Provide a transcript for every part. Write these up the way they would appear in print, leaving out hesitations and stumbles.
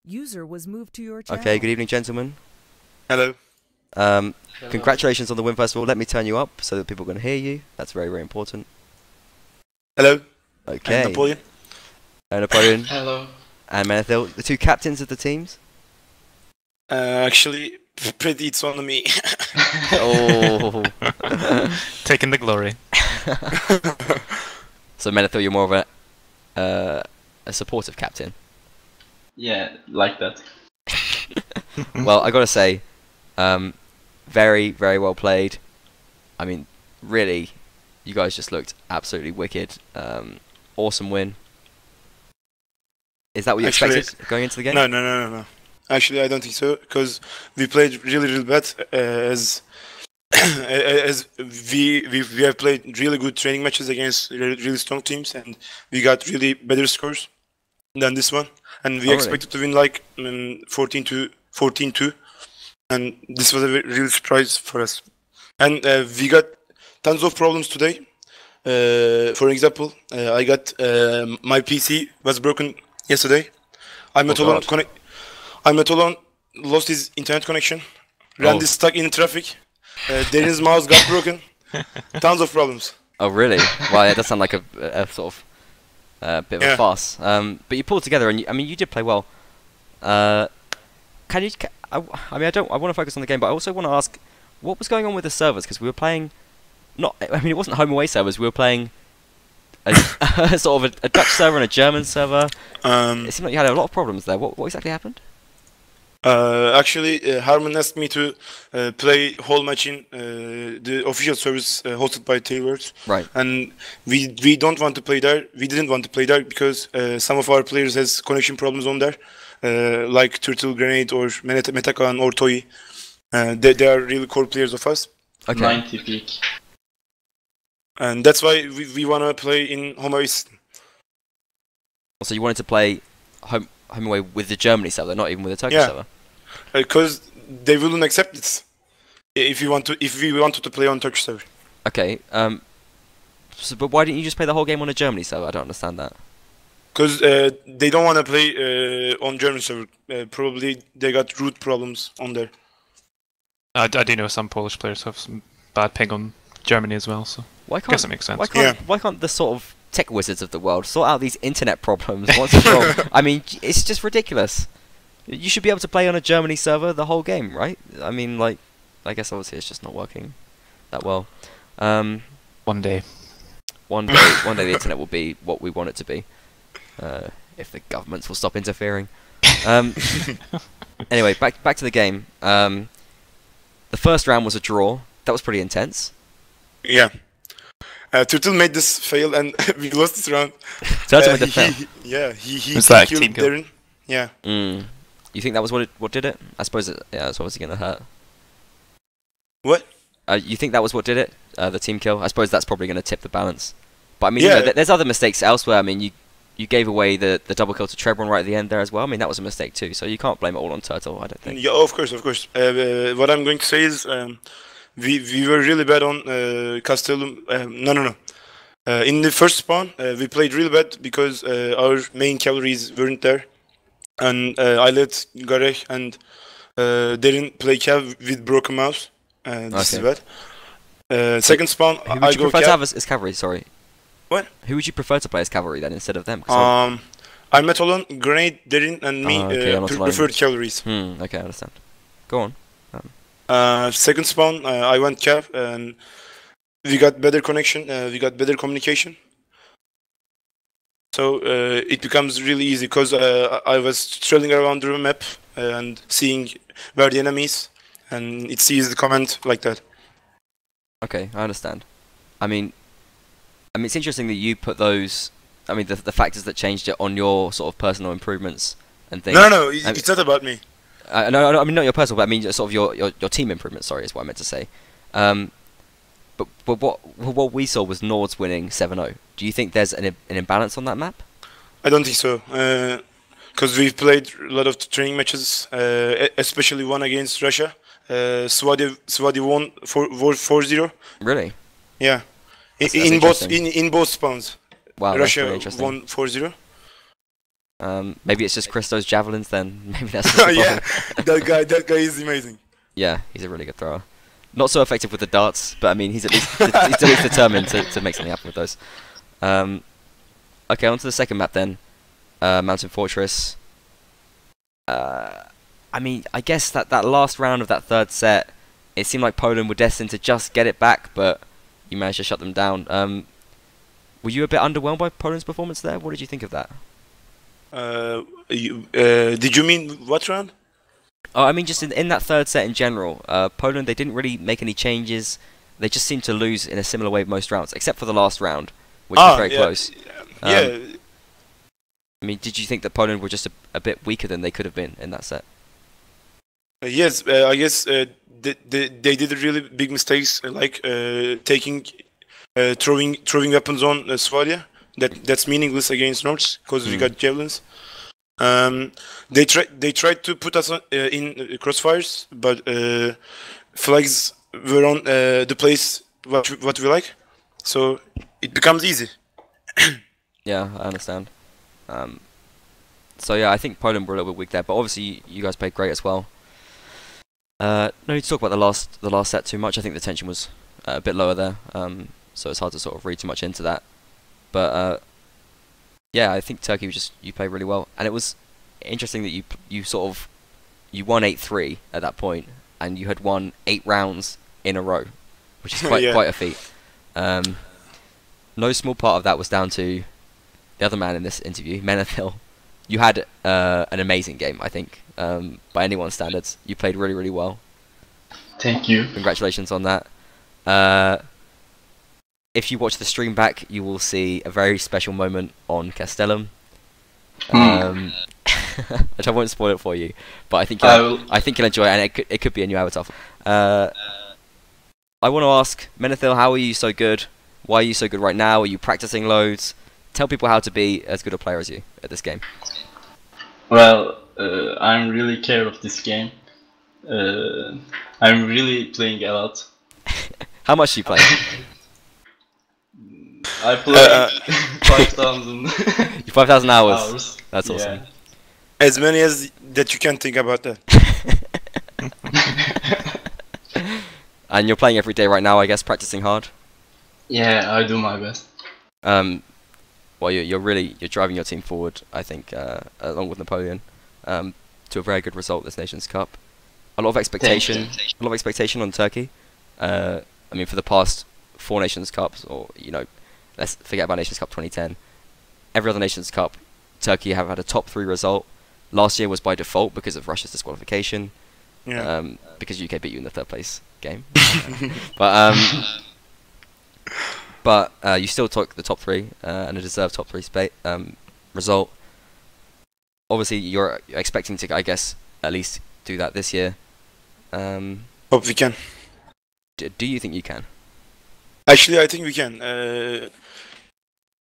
User was moved to your channel. Okay, good evening, gentlemen. Hello. Congratulations on the win, first of all. Let me turn you up so that people can hear you. That's very, very important. Hello. Okay. I'm Napoleon. Napoleon. Hello. And Menethil, the two captains of the teams. Actually, pretty it's on me. Oh. Taking the glory. So Menethil, you're more of a supportive captain. Yeah, like that. Well, I gotta say, very, very well played. I mean, really, you guys just looked absolutely wicked. Awesome win. Is that what you expected going into the game? No. Actually, I don't think so, because we played really bad. As we have played really good training matches against really strong teams, and we got really better scores than this one. And we expected to win like 14-2, and this was a real surprise for us. And we got tons of problems today. For example, I got my PC was broken yesterday. I met alone lost his internet connection. Randy stuck in traffic. Darren's mouse got broken. Tons of problems. Oh really? Well, it does sound like a sort of bit of a farce. But you pulled together, and you did play well. I want to focus on the game, but I also want to ask, what was going on with the servers? Because we were playing, it wasn't home away servers. We were playing a sort of a Dutch server and a German server. It seemed like you had a lot of problems there. What exactly happened? Actually, Harman asked me to play whole match in the official service hosted by Tailwords. Right. And we don't want to play there. We didn't want to play there because some of our players has connection problems on there, like Turtle Grenade or Metakan or Toy. They are really core players of us. Okay. 90 peak. And that's why we want to play in home away. So you wanted to play home away with the Germany server, not even with the Turkish server? Because they wouldn't accept it if we wanted to play on Turkish server. Okay. But why didn't you just play the whole game on a Germany server? I don't understand that. Because they don't want to play on German server. Probably they got root problems on there. I do know some Polish players have some bad ping on Germany as well, so I guess it makes sense. Why can't the sort of tech wizards of the world sort out these internet problems once and for all? I mean, it's just ridiculous. You should be able to play on a Germany server the whole game, right? I mean, like, I guess obviously it's just not working that well. One day the internet will be what we want it to be, if the governments will stop interfering. Anyway, back to the game. The first round was a draw. That was pretty intense. Yeah. Turtle made this fail and we lost this round. Turtle made the fail? He kill? killed Darren. Yeah. You think that was what did it? I suppose it's obviously going to hurt. What? You think that was what did it? The team kill? I suppose that's probably going to tip the balance. But I mean, there's other mistakes elsewhere. I mean, you gave away the double kill to Trebron right at the end there as well. I mean, that was a mistake too, so you can't blame it all on Turtle, I don't think. Yeah, of course. What I'm going to say is we were really bad on Castellum. No. In the first spawn, we played really bad because our main cavalries weren't there. And I let Garek and Darren play cav with broken mouse. This is bad. Second spawn, who would you prefer to have as cavalry, sorry? What? Who would you prefer to play as cavalry then instead of them? I met alone, Grenade, Darren, and me preferred cavalries. Okay, I understand. Go on. Second spawn, I went cav, and we got better connection, we got better communication. So it becomes really easy because I was trailing around the map and seeing where the enemy is, and it's easy to comment like that. Okay, I understand. I mean, it's interesting that you put those. I mean, the factors that changed it on your sort of personal improvements and things. No, it's not about me. No, I mean not your personal, but I mean sort of your team improvements. Sorry, is what I meant to say. But what we saw was Nords winning 7-0. Do you think there's an imbalance on that map? I don't think so. Because we've played a lot of training matches, especially one against Russia. Swadi won 4-0. Really? Yeah. That's in both spawns. Wow, Russia that's really won 4-0. Maybe it's just Christo's javelins then. Maybe that's just the Yeah, problem. that guy is amazing. Yeah, he's a really good thrower. Not so effective with the darts, but I mean he's at least determined to make something happen with those. Okay, on to the second map then. Mountain Fortress. I mean, I guess that last round of that third set, it seemed like Poland were destined to just get it back, but you managed to shut them down. Were you a bit underwhelmed by Poland's performance there? What did you think of that? Did you mean what round? Oh, I mean, just in that third set in general, Poland, they didn't really make any changes. They just seemed to lose in a similar way most rounds, except for the last round, which was very close. Yeah. I mean, did you think that Poland were just a bit weaker than they could have been in that set? Yes, I guess they did really big mistakes, like taking, throwing weapons on Svalia. That's meaningless against Nords because we got javelins. They tried to put us in crossfires, but flags were on the place what we like, so it becomes easy. Yeah, I understand. So yeah, I think Poland were a little bit weak there, but obviously you guys played great as well. No need to talk about the last set too much. I think the tension was a bit lower there, so it's hard to sort of read too much into that. But yeah, I think Turkey you played really well, and it was interesting that you won 8-3 at that point, and you had won 8 rounds in a row, which is quite a feat. No small part of that was down to the other man in this interview, Menethil. You had an amazing game, I think, by anyone's standards. You played really, really well. Thank you. Congratulations on that. If you watch the stream back, you will see a very special moment on Castellum. Which I won't spoil it for you, but I think you'll enjoy it, and it could be a new avatar. I want to ask Menethil, how are you so good? Why are you so good right now? Are you practicing loads? Tell people how to be as good a player as you at this game. Well, I'm really care of this game. I'm really playing a lot. How much do you play? I play 5,000. 5,000 hours. That's awesome. Yeah. As many as that you can think about that. And you're playing every day right now, I guess, practicing hard. Yeah, I do my best. Well, you're driving your team forward, I think, along with Napoleon, to a very good result this Nations Cup. A lot of expectation on Turkey. I mean, for the past 4 Nations Cups, or let's forget about Nations Cup 2010. Every other Nations Cup, Turkey have had a top 3 result. Last year was by default because of Russia's disqualification. Yeah. Because UK beat you in the 3rd place game. But you still took the top 3 and a deserved top 3 result. Obviously, you're expecting to, I guess, at least do that this year. Hope we can. Do you think you can? Actually, I think we can.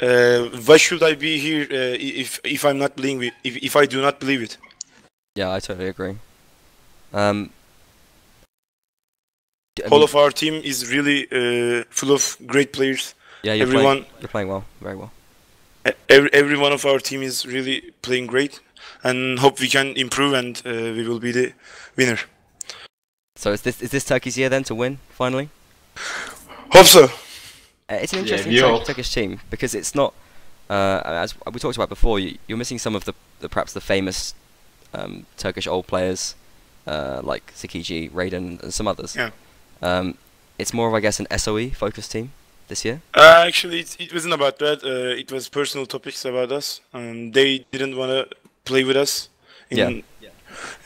Why should I be here if I'm not believing it? If I do not believe it? Yeah, I totally agree. All of our team is really full of great players. Yeah, you're playing well, very well. Every one of our team is really playing great, and hope we can improve and we will be the winner. So is this Turkey's year then to win finally? Hope so. It's an interesting Turkish team because it's not, as we talked about before. You're missing some of the perhaps the famous Turkish old players like Sakici, Raiden, and some others. Yeah. It's more of, I guess, an SOE focused team this year. Actually, it wasn't about that. It was personal topics about us. They didn't want to play with us in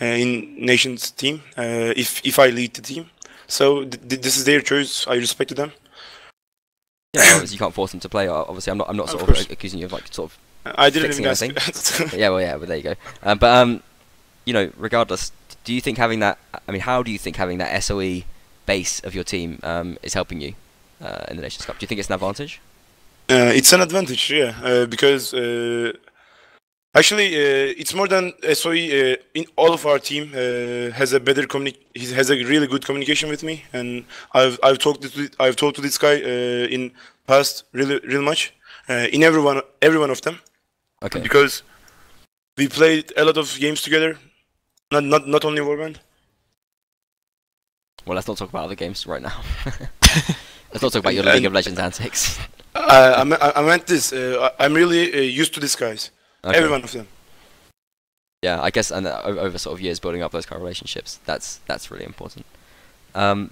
Nations team. If I lead the team, so this is their choice. I respected them. Yeah, obviously you can't force them to play. Obviously, I'm not sort of accusing you of like sort of. I didn't even ask. But there you go. Regardless, do you think having that? I mean, how do you think having that SOE base of your team is helping you in the Nations Cup? Do you think it's an advantage? It's an advantage, yeah, because actually it's more than SOE. In all of our team has a better has a really good communication with me, and I've talked to this guy in past real much in every one of them. Okay. Because we played a lot of games together. Not only Warband. Well, let's not talk about other games right now. Let's not talk about your League of Legends antics. I meant this. I'm really used to these guys. Okay. Every one of them. Yeah, I guess, and over sort of years building up those kind of relationships, that's really important. What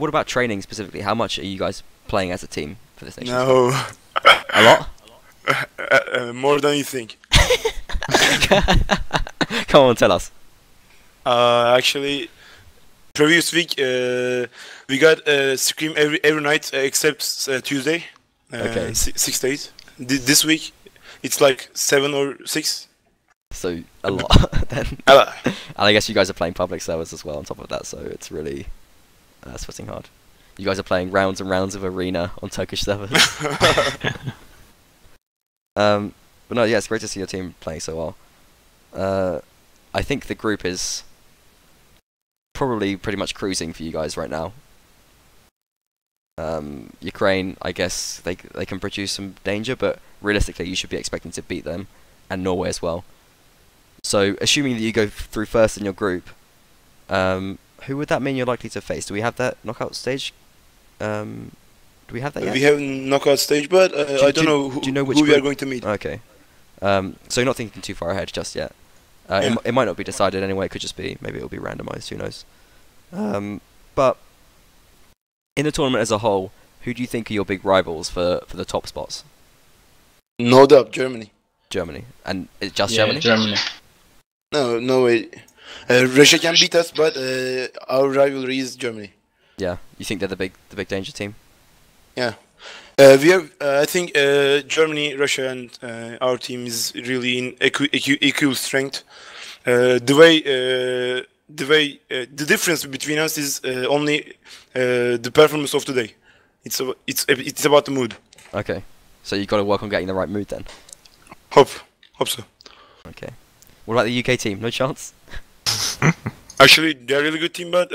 about training specifically? How much are you guys playing as a team for this nation? No. A lot? More than you think. Come on, tell us. Actually, previous week we got Scream every night except Tuesday. Okay. 6 days. This week it's like 7 or 6. So a lot then. And I guess you guys are playing public servers as well on top of that, so it's really sweating hard. You guys are playing rounds and rounds of arena on Turkish servers. But no, yeah, it's great to see your team playing so well. I think the group is probably pretty much cruising for you guys right now. Ukraine, I guess they can produce some danger, but realistically you should be expecting to beat them, and Norway as well. So assuming that you go through first in your group, who would that mean you're likely to face? Do we have that knockout stage? Do we have that yet? We have knockout stage, but I don't know who we are going to meet. Okay. So you're not thinking too far ahead just yet. It might not be decided anyway. It could just be, maybe it'll be randomized. Who knows? But in the tournament as a whole, who do you think are your big rivals for the top spots? No doubt, Germany. Germany, and it's just Germany. Germany. No way. Russia can beat us, but our rivalry is Germany. Yeah, you think they're the big danger team? Yeah. We have, I think, Germany, Russia, and our team is really in equal strength. The difference between us is only the performance of today. It's about the mood. Okay, so you've got to work on getting the right mood then. Hope so. Okay. What about the UK team? No chance. Actually, they're a really good team, but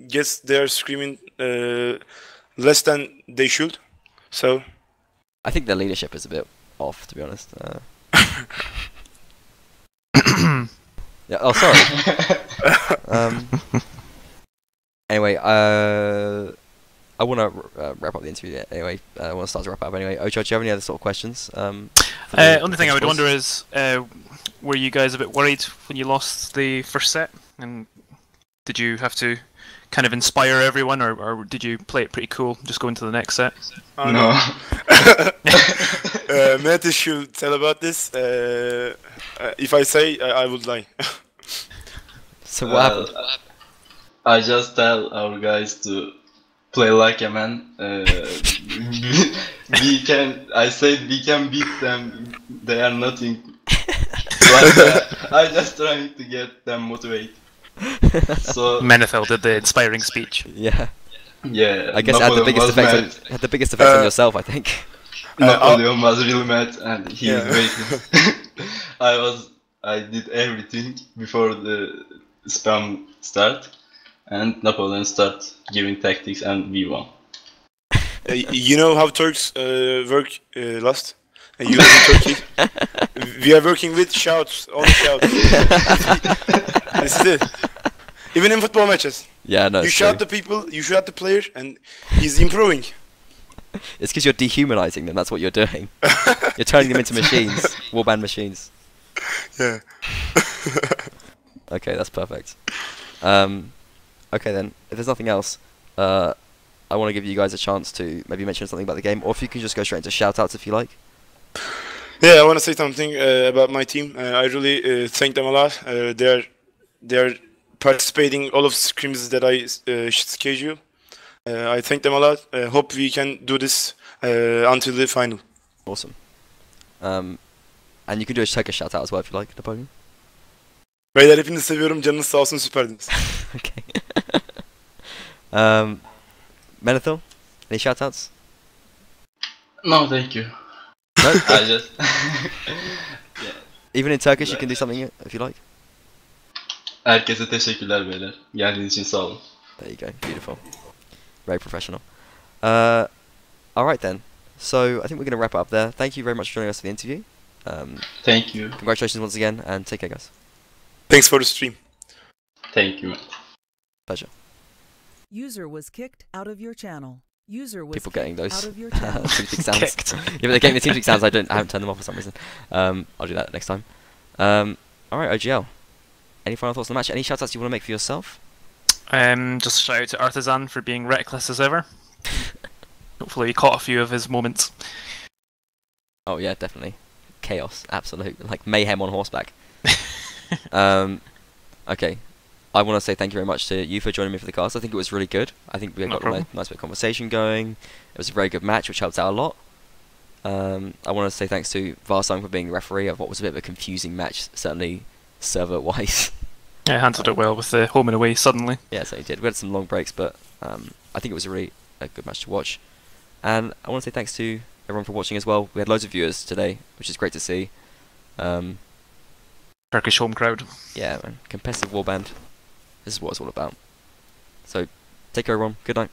guess they're screaming less than they should. So I think their leadership is a bit off, to be honest. Yeah. Oh, sorry. Anyway, I want to wrap up the interview. Anyway, I want to start to wrap up. Anyway, Ocho, do you have any other sort of questions? Only thing I would wonder is, were you guys a bit worried when you lost the first set? And did you have to kind of inspire everyone, or did you play it pretty cool, just go into the next set? No. Matthew should tell about this. If I say, I would lie. So what happened? I just tell our guys to play like a man. I said we can beat them. They are nothing. But I just trying to get them motivated. So Menethil did the inspiring speech. Yeah. Yeah. I guess it had the biggest effect on yourself, I think. Napoleon was really mad, and he was waiting. I did everything before the spam start, and Napoleon start giving tactics, and we won. You know how Turks work last? You live in Turkey. We are working with shouts, only shouts. This is it. Even in football matches. Yeah, no. You shout the people, you shout the player, and he's improving. It's because you're dehumanizing them. That's what you're doing. You're turning them into machines, warband machines. Yeah. Okay, that's perfect. Okay then, if there's nothing else, I want to give you guys a chance to maybe mention something about the game, or if you can just go straight into shout-outs if you like. Yeah, I want to say something about my team. I really thank them a lot. They're participating all of scrims that I schedule. I thank them a lot. Hope we can do this until the final. Awesome. And you can do a Turkish shout-out as well if you like, Napoleon. Beyler hepinizi seviyorum. Canınız sağ olsun, süperdiniz. Okay. Menethil, any shout-outs? No, thank you. No? I just yeah. Even in Turkish you can do something if you like? Herkese teşekkürler beyler. Geldiğiniz için sağ olun. There you go, beautiful. Very professional. Alright then, so I think we're going to wrap it up there. Thank you very much for joining us for the interview. Thank you. Congratulations once again, and take care, guys. Thanks for the stream. Thank you. Pleasure. User was kicked out of your channel. User was People getting those out of your channel. TeamSpeak sounds. Yeah, but they're getting the TeamSpeak sounds. I haven't turned them off for some reason. I'll do that next time. All right, OGL. Any final thoughts on the match? Any shoutouts you want to make for yourself? Just a shout out to Artisan for being reckless as ever. Hopefully, he caught a few of his moments. Oh yeah, definitely. Chaos, absolute, like mayhem on horseback. Okay. I want to say thank you very much to you for joining me for the cast. I think it was really good. I think we got a nice bit of conversation going. It was a very good match, which helped out a lot. I want to say thanks to Varsang for being the referee of what was a bit of a confusing match, certainly server-wise. Yeah, handled it well with the home and away suddenly. Yeah, so he did. We had some long breaks, but I think it was a good match to watch. And I want to say thanks to everyone for watching as well. We had loads of viewers today, which is great to see. Turkish home crowd. Yeah, man. Competitive warband. This is what it's all about. So, take care everyone. Good night.